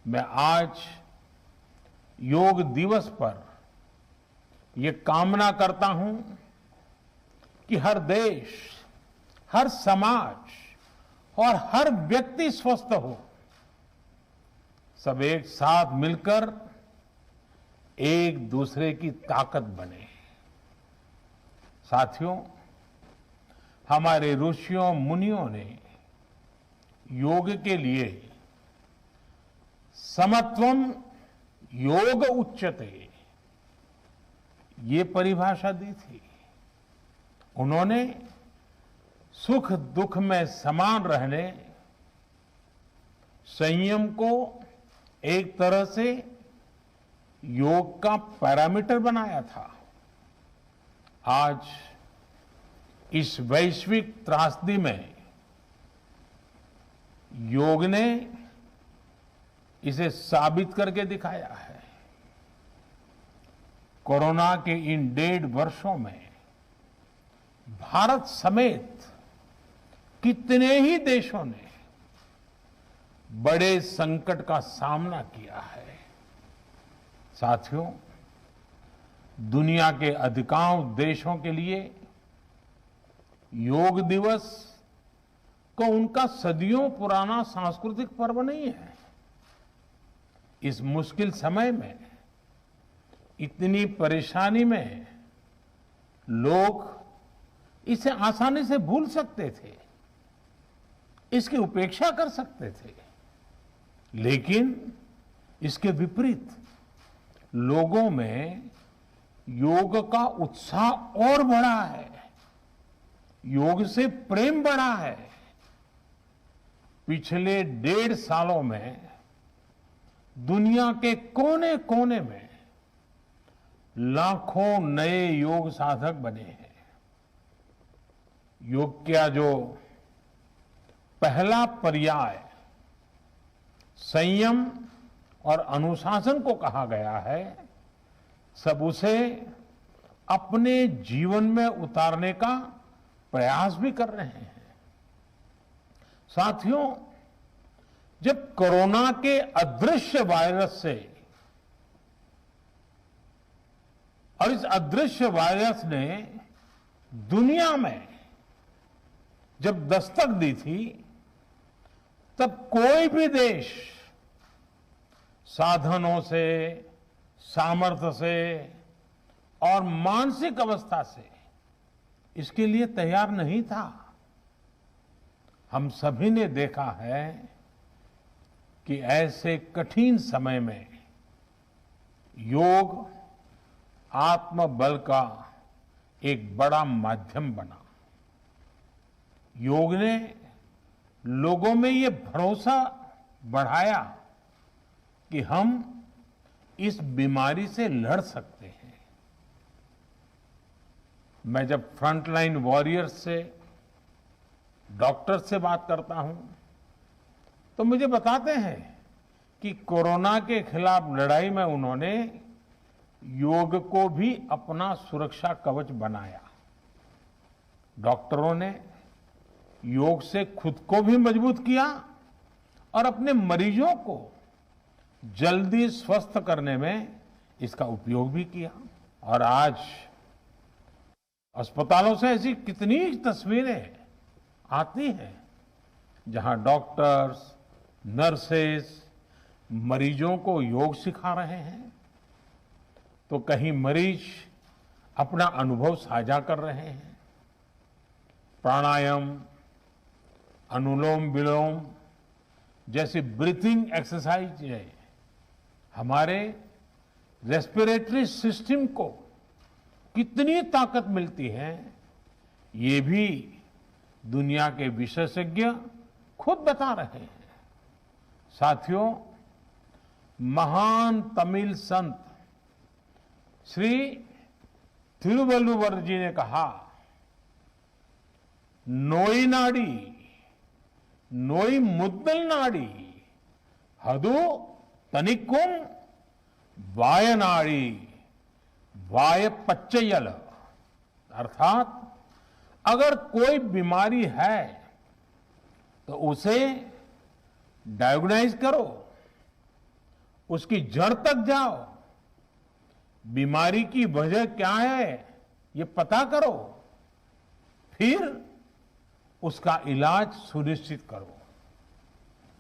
मैं आज योग दिवस पर ये कामना करता हूं कि हर देश, हर समाज और हर व्यक्ति स्वस्थ हो। सब एक साथ मिलकर एक दूसरे की ताकत बने। साथियों, हमारे ऋषियों मुनियों ने योग के लिए समत्वम योग उच्यते ये परिभाषा दी थी। उन्होंने सुख दुख में समान रहने, संयम को एक तरह से योग का पैरामीटर बनाया था। आज इस वैश्विक त्रासदी में योग ने इसे साबित करके दिखाया है। कोरोना के इन 1.5 वर्षों में भारत समेत कितने ही देशों ने बड़े संकट का सामना किया है। साथियों, दुनिया के अधिकांश देशों के लिए योग दिवस को उनका सदियों पुराना सांस्कृतिक पर्व नहीं है। इस मुश्किल समय में, इतनी परेशानी में लोग इसे आसानी से भूल सकते थे, इसकी उपेक्षा कर सकते थे, लेकिन इसके विपरीत लोगों में योग का उत्साह और बढ़ा है, योग से प्रेम बढ़ा है। पिछले 1.5 सालों में दुनिया के कोने कोने में लाखों नए योग साधक बने हैं। योग का जो पहला पर्याय संयम और अनुशासन को कहा गया है, सब उसे अपने जीवन में उतारने का प्रयास भी कर रहे हैं। साथियों, जब कोरोना के अदृश्य वायरस से और इस अदृश्य वायरस ने दुनिया में जब दस्तक दी थी, तब कोई भी देश साधनों से, सामर्थ्य से और मानसिक अवस्था से इसके लिए तैयार नहीं था। हम सभी ने देखा है कि ऐसे कठिन समय में योग आत्मबल का एक बड़ा माध्यम बना। योग ने लोगों में ये भरोसा बढ़ाया कि हम इस बीमारी से लड़ सकते हैं। मैं जब फ्रंटलाइन वॉरियर्स से, डॉक्टर्स से बात करता हूं, तो मुझे बताते हैं कि कोरोना के खिलाफ लड़ाई में उन्होंने योग को भी अपना सुरक्षा कवच बनाया। डॉक्टरों ने योग से खुद को भी मजबूत किया और अपने मरीजों को जल्दी स्वस्थ करने में इसका उपयोग भी किया। और आज अस्पतालों से ऐसी कितनी तस्वीरें आती हैं जहां डॉक्टर्स, नर्सेस मरीजों को योग सिखा रहे हैं, तो कहीं मरीज अपना अनुभव साझा कर रहे हैं। प्राणायाम, अनुलोम विलोम जैसी ब्रीथिंग एक्सरसाइज है हमारे रेस्पिरेटरी सिस्टम को कितनी ताकत मिलती है, ये भी दुनिया के विशेषज्ञ खुद बता रहे हैं। साथियों, महान तमिल संत श्री तिरुवल्लुवर जी ने कहा, नोई नाडी नोई मुद्दल नाडी हदु तनिकुम वायनाडी वाय पच्चयल। अर्थात अगर कोई बीमारी है तो उसे डायग्नाइज करो, उसकी जड़ तक जाओ, बीमारी की वजह क्या है ये पता करो, फिर उसका इलाज सुनिश्चित करो।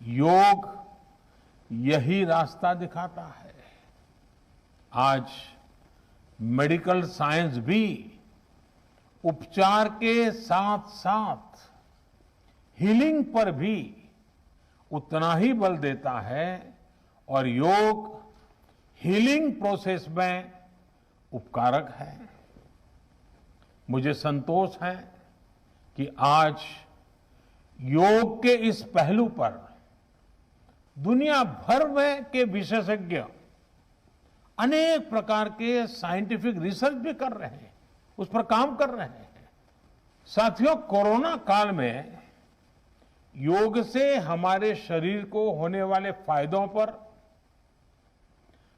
योग यही रास्ता दिखाता है। आज मेडिकल साइंस भी उपचार के साथ साथ हीलिंग पर भी उतना ही बल देता है और योग हीलिंग प्रोसेस में उपकारक है। मुझे संतोष है कि आज योग के इस पहलू पर दुनिया भर में के विशेषज्ञ अनेक प्रकार के साइंटिफिक रिसर्च भी कर रहे हैं, उस पर काम कर रहे हैं। साथियों, कोरोना काल में योग से हमारे शरीर को होने वाले फायदों पर,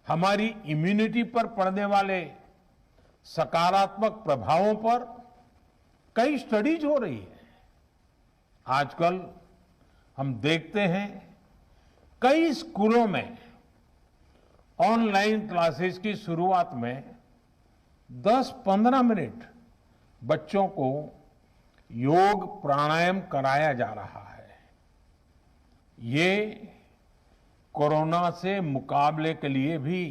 हमारी इम्यूनिटी पर पड़ने वाले सकारात्मक प्रभावों पर कई स्टडीज हो रही है। आजकल हम देखते हैं कई स्कूलों में ऑनलाइन क्लासेस की शुरुआत में 10-15 मिनट बच्चों को योग प्राणायाम कराया जा रहा है। ये कोरोना से मुकाबले के लिए भी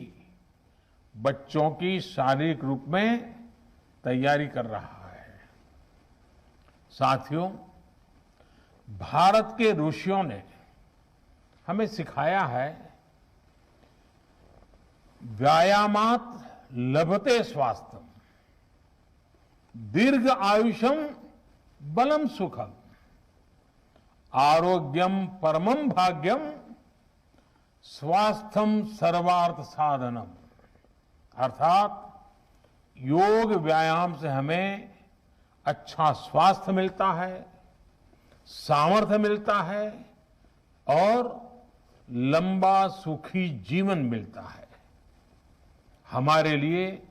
बच्चों की शारीरिक रूप में तैयारी कर रहा है। साथियों, भारत के ऋषियों ने हमें सिखाया है, व्यायामात लभते स्वास्थ्यम, दीर्घ आयुषम बलम सुखम, आरोग्यम परमम भाग्यम, स्वास्थ्यम सर्वार्थ साधनम। अर्थात योग व्यायाम से हमें अच्छा स्वास्थ्य मिलता है, सामर्थ्य मिलता है और लंबा सुखी जीवन मिलता है। हमारे लिए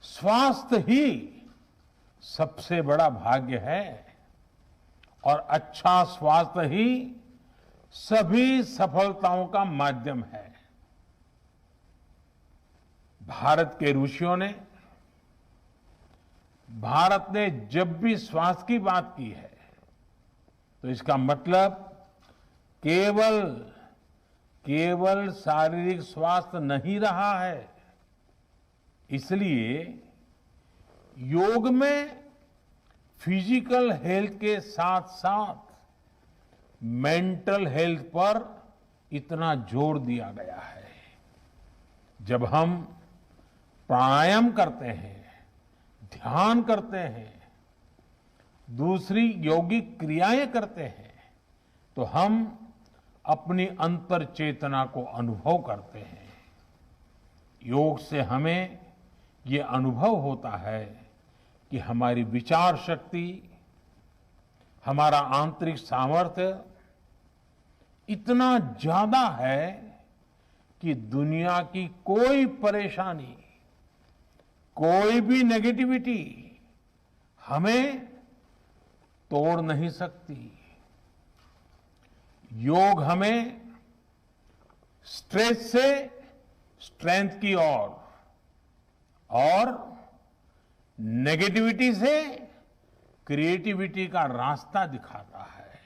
स्वास्थ्य ही सबसे बड़ा भाग्य है और अच्छा स्वास्थ्य ही सभी सफलताओं का माध्यम है। भारत के ऋषियों ने, भारत ने जब भी स्वास्थ्य की बात की है तो इसका मतलब केवल शारीरिक स्वास्थ्य नहीं रहा है। इसलिए योग में फिजिकल हेल्थ के साथ साथ मेंटल हेल्थ पर इतना जोर दिया गया है। जब हम प्राणायाम करते हैं, ध्यान करते हैं, दूसरी यौगिक क्रियाएं करते हैं, तो हम अपनी अंतर चेतना को अनुभव करते हैं। योग से हमें ये अनुभव होता है कि हमारी विचार शक्ति, हमारा आंतरिक सामर्थ्य इतना ज्यादा है कि दुनिया की कोई परेशानी, कोई भी नेगेटिविटी हमें तोड़ नहीं सकती। योग हमें स्ट्रेस से स्ट्रेंथ की ओर और नेगेटिविटी से क्रिएटिविटी का रास्ता दिखाता है।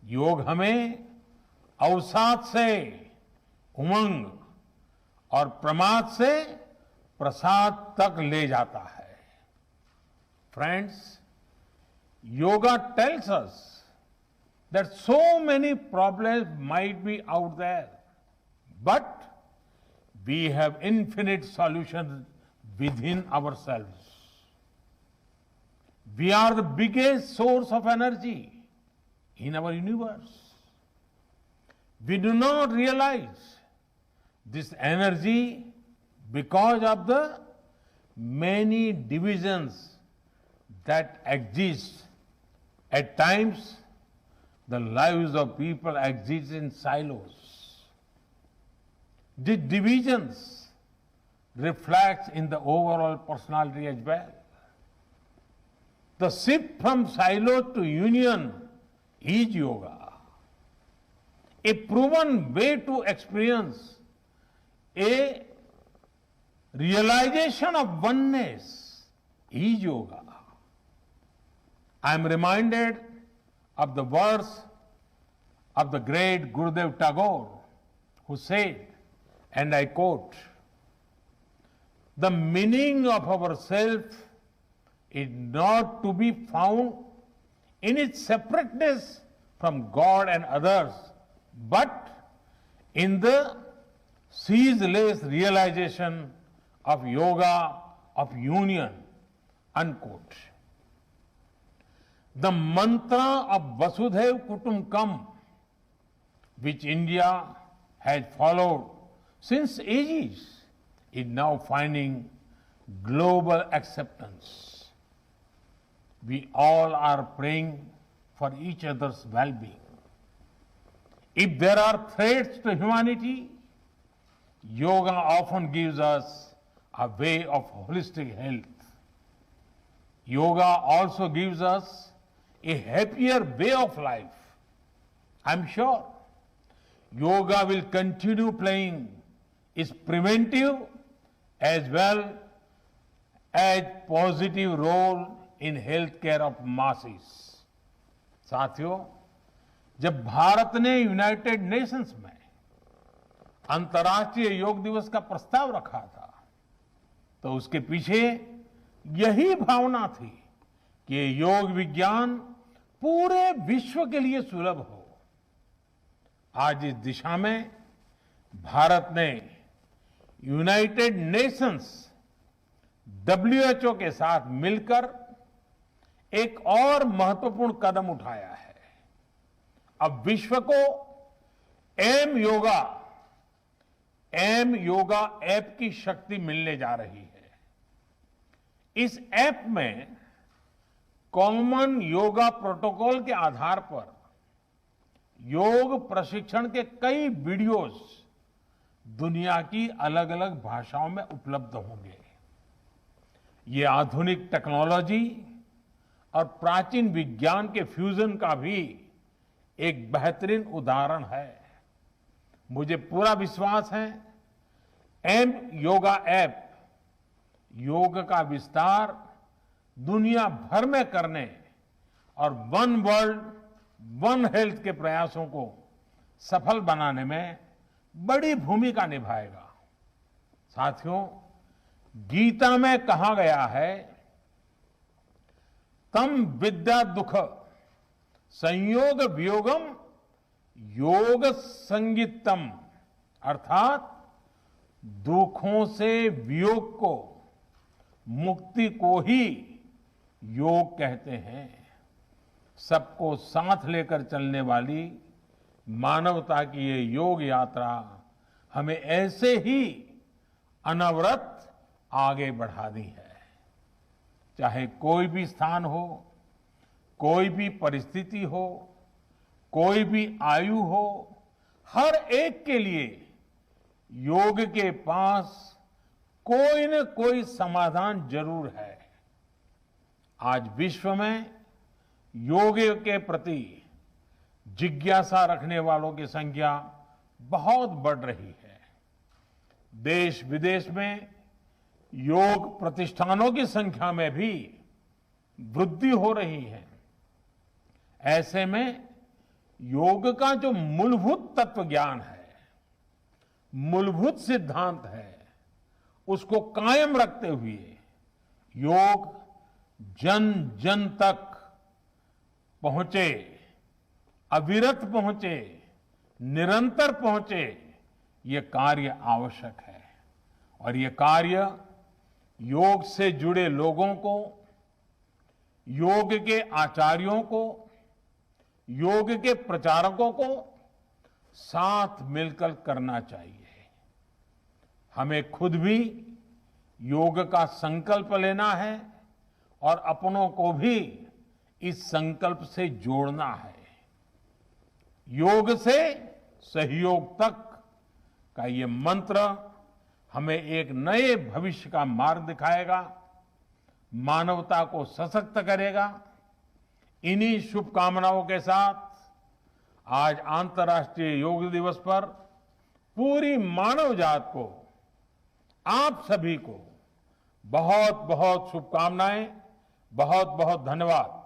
योग हमें अवसाद से उमंग और प्रमाद से प्रसाद तक ले जाता है। Friends, yoga tells us that so many problems might be out there, but we have infinite solutions within ourselves. We are the biggest source of energy in our universe. We do not realize this energy because of the many divisions that exist. At times, the lives of people exist in silos. These divisions reflect in the overall personality as well. The shift from silo to union is yoga, a proven way to experience A realization of oneness is yoga. I am reminded of the words of the great Gurudev Tagore, who said, and I quote, "The meaning of our self is not to be found in its separateness from God and others, but in the ceaseless realization of yoga of union," unquote. The mantra of Vasudhaiv Kutumbakam, which India has followed since ages, is now finding global acceptance. We all are praying for each other's well-being. If there are threats to humanity, yoga often gives us a way of holistic health. Yoga also gives us a happier way of life. I'm sure yoga will continue playing its preventive as well as positive role in healthcare of masses. साथियों, जब भारत ने United Nations में अंतर्राष्ट्रीय योग दिवस का प्रस्ताव रखा था, तो उसके पीछे यही भावना थी कि योग विज्ञान पूरे विश्व के लिए सुलभ हो। आज इस दिशा में भारत ने यूनाइटेड नेशंस WHO के साथ मिलकर एक और महत्वपूर्ण कदम उठाया है। अब विश्व को एम योगा ऐप की शक्ति मिलने जा रही है। इस ऐप में कॉमन योगा प्रोटोकॉल के आधार पर योग प्रशिक्षण के कई वीडियोस दुनिया की अलग अलग भाषाओं में उपलब्ध होंगे। ये आधुनिक टेक्नोलॉजी और प्राचीन विज्ञान के फ्यूजन का भी एक बेहतरीन उदाहरण है। मुझे पूरा विश्वास है एम योगा ऐप योग का विस्तार दुनिया भर में करने और वन वर्ल्ड वन हेल्थ के प्रयासों को सफल बनाने में बड़ी भूमिका निभाएगा। साथियों, गीता में कहा गया है, तम विद्या दुख संयोग वियोगम योग संगीतम, अर्थात दुखों से वियोग को, मुक्ति को ही योग कहते हैं। सबको साथ लेकर चलने वाली मानवता की ये योग यात्रा हमें ऐसे ही अनवरत आगे बढ़ानी है। चाहे कोई भी स्थान हो, कोई भी परिस्थिति हो, कोई भी आयु हो, हर एक के लिए योग के पास कोई न कोई समाधान जरूर है। आज विश्व में योग के प्रति जिज्ञासा रखने वालों की संख्या बहुत बढ़ रही है। देश विदेश में योग प्रतिष्ठानों की संख्या में भी वृद्धि हो रही है। ऐसे में योग का जो मूलभूत तत्व ज्ञान है, मूलभूत सिद्धांत है, उसको कायम रखते हुए योग जन जन तक पहुंचे, अविरत पहुंचे, निरंतर पहुंचे, ये कार्य आवश्यक है। और ये कार्य योग से जुड़े लोगों को, योग के आचार्यों को, योग के प्रचारकों को साथ मिलकर करना चाहिए। हमें खुद भी योग का संकल्प लेना है और अपनों को भी इस संकल्प से जोड़ना है। योग से सहयोग तक का ये मंत्र हमें एक नए भविष्य का मार्ग दिखाएगा, मानवता को सशक्त करेगा। इन्हीं शुभकामनाओं के साथ आज अंतर्राष्ट्रीय योग दिवस पर पूरी मानव जात को आप सभी को बहुत बहुत शुभकामनाएं, बहुत बहुत धन्यवाद।